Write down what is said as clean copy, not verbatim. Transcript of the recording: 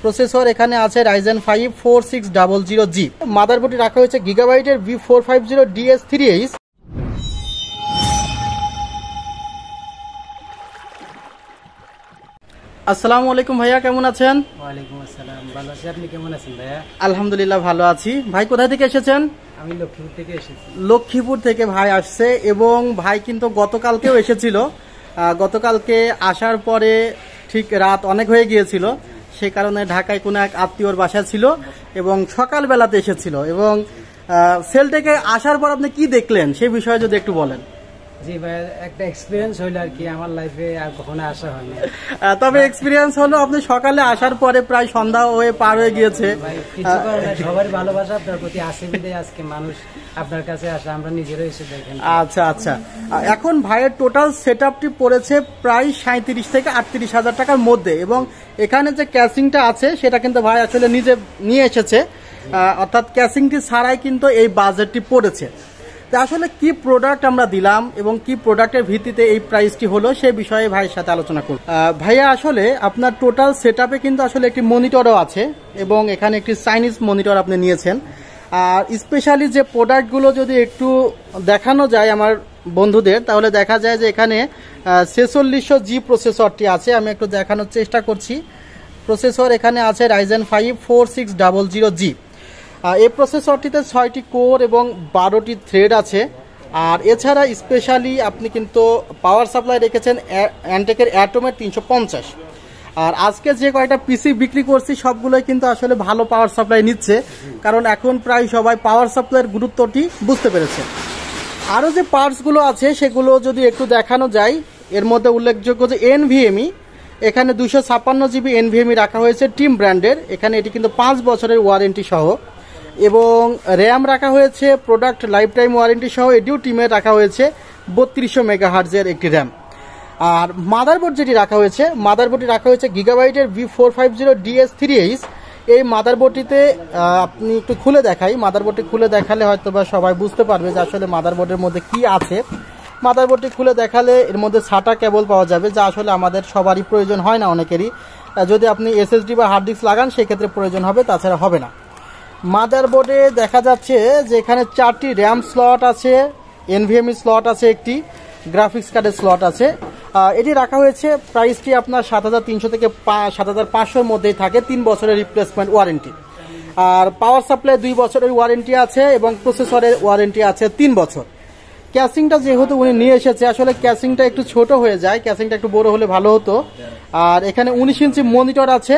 Processor এখানে আছে RYzen 5 4600G। মাদারবোর্ডে রাখা হয়েছে গিগাবাইটের V450DS3H। আসসালামু আলাইকুম ভাইয়া, কেমন আছেন? ওয়ালাইকুম আসসালাম, ভালো আছি। আপনি কেমন আছেন ভাইয়া? আলহামদুলিল্লাহ ভালো আছি। ভাই কোথা থেকে এসেছেন? আমি লক্ষ্মীপুর থেকে এসেছি। লক্ষ্মীপুর থেকে ভাই আসছে এবং ভাই কিন্তু গতকালকেও এসেছিল। গতকালকে আসার পরে ঠিক রাত অনেক হয়ে গিয়েছিল, সেই কারণে ঢাকায় কোনো এক আত্মীয়র বাসা ছিল এবং সকালবেলাতে এসেছিল। এবং সেল থেকে আসার পর আপনি কি দেখলেন সেই বিষয়ে যদি একটু বলেন। জি ভাই, একটা এক্সপিরিয়েন্স হইলো আর কি, আমার লাইফে আর কখনো আসা হয়নি। তবে এক্সপিরিয়েন্স হলো আপনি সকালে আসার পরে প্রায় সন্ধ্যা হয়ে পার হয়ে গিয়েছে। সবার ভালোবাসা আপনার প্রতি আসে বিদায় আজকে মানুষ আপনার কাছে আসে, আমরা নিজেরাই এসে দেখেন। আচ্ছা আচ্ছা, এখন ভাইয়ের টোটাল সেটআপটি পড়েছে প্রায় 37 থেকে 38 হাজার টাকার মধ্যে। এবং এখানে যে ক্যাশিংটা আছে সেটা কিন্তু ভাই আসলে নিজে নিয়ে এসেছে, অর্থাৎ ক্যাশিংটি ছাড়াই কিন্তু এই বাজেটটি পড়েছে। আসলে কি প্রোডাক্ট আমরা দিলাম এবং কি প্রোডাক্টের ভিত্তিতে এই প্রাইসটি হলো সে বিষয়ে ভাইয়ের সাথে আলোচনা করব। ভাইয়া আসলে আপনার টোটাল সেটআপে কিন্তু আসলে একটি মনিটরও আছে এবং এখানে একটি চাইনিজ মনিটর আপনি নিয়েছেন। আর স্পেশালি যে প্রোডাক্টগুলো যদি একটু দেখানো যায় আমার বন্ধুদের, তাহলে দেখা যায় যে এখানে 4600G প্রসেসরটি আছে। আমি একটু দেখানোর চেষ্টা করছি। প্রসেসর এখানে আছে RYzen 5 4600G। এই প্রসেসরটিতে 6টি কোর এবং 12টি থ্রেড আছে। আর এছাড়া স্পেশালি আপনি কিন্তু পাওয়ার সাপ্লাই রেখেছেন অ্যান্টেকের অ্যাটমের 350। আর আজকে যে কয়টা পিসি বিক্রি করছি সবগুলোই কিন্তু আসলে ভালো পাওয়ার সাপ্লাই নিচ্ছে, কারণ এখন প্রায় সবাই পাওয়ার সাপ্লাইয়ের গুরুত্বটি বুঝতে পেরেছে। আরও যে পার্টসগুলো আছে সেগুলো যদি একটু দেখানো যায়, এর মধ্যে উল্লেখযোগ্য যে NVMe, এখানে 256GB NVMe রাখা হয়েছে টিম ব্র্যান্ডের। এখানে এটি কিন্তু 5 বছরের ওয়ারেন্টি সহ। এবং র্যাম রাখা হয়েছে প্রোডাক্ট লাইফ টাইম ওয়ারেন্টি সহ, এটিও টিমে রাখা হয়েছে 3200 মেগাহার্জের একটি র্যাম। আর মাদারবোর্ড যেটি রাখা হয়েছে, মাদারবোর্ডটি রাখা হয়েছে গিগাবাইটের V450DS3H। এই মাদারবোর্ডটিতে আপনি একটু খুলে দেখাই, মাদারবোর্ডটি খুলে দেখালে হয়তো বা সবাই বুঝতে পারবে যে আসলে মাদারবোর্ডের মধ্যে কি আছে। মাদারবোর্ডটি খুলে দেখালে এর মধ্যে SATA কেবল পাওয়া যাবে, যা আসলে আমাদের সবারই প্রয়োজন হয় না, অনেকেরই। যদি আপনি SSD বা হার্ড ডিস্ক লাগান সেক্ষেত্রে প্রয়োজন হবে, তাছাড়া হবে না। মাদারবোর্ডে দেখা যাচ্ছে যে এখানে 4টি র্যাম স্লট আছে, NVMe স্লট আছে, একটি গ্রাফিক্স কার্ডের স্লট আছে। এটি রাখা হয়েছে, প্রাইসটি আপনার 7300 থেকে 7500-র মধ্যেই থাকে, 3 বছরের রিপ্লেসমেন্ট ওয়ারেন্টি। আর পাওয়ার সাপ্লাই 2 বছরের ওয়ারেন্টি আছে এবং প্রসেসরের ওয়ারেন্টি আছে 3 বছর। ক্যাসিংটা যেহেতু উনি নিয়ে এসেছে, আসলে ক্যাসিংটা একটু ছোট হয়ে যায়, ক্যাসিংটা একটু বড় হলে ভালো হতো। আর এখানে 19 ইঞ্চি মনিটর আছে